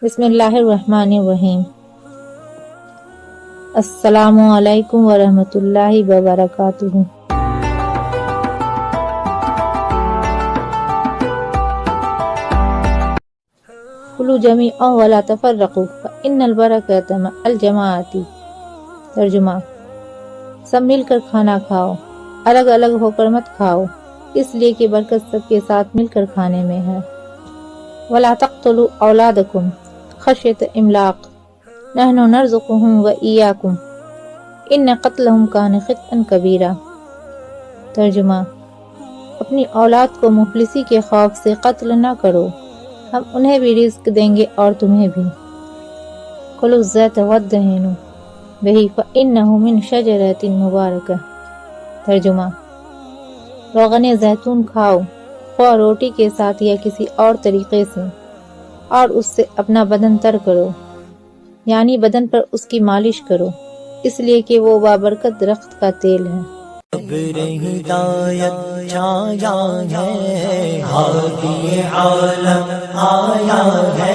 بسم اللہ الرحمن الرحیم۔ السلام علیکم ورحمۃ اللہ وبرکاتہ۔ کلوا جمیعا ولا تفرقوا فإن البرکۃ مع الجماعۃ۔ ترجمہ: سب مل کر کھانا کھاؤ، الگ الگ ہو کر مت کھاؤ، اس لیے کہ برکت سب کے ساتھ مل کر کھانے میں ہے۔ ولا تقتلوا اولادکم خشیۃ املاق نحن نرزقهم وإیاکم ان قتلهم کان خطئا کبیرا۔ ترجمہ: اپنی اولاد کو مفلسی کے خوف سے قتل نہ کرو، ہم انہیں بھی رزق دیں گے اور تمہیں بھی۔ کلوا الزیت والدہنوا بہ فإنہ من شجرۃ مبارکہ۔ ترجمہ: روغن زیتون کھاؤ، خواہ روٹی کے ساتھ یا کسی اور طریقے سے، اور اس سے اپنا بدن تر کرو، یعنی بدن پر اس کی مالش کرو، اس لیے کہ وہ بابرکت درخت کا تیل ہے۔ ابر ہدایت چھایا ہے، ہادی عالم آیا ہے۔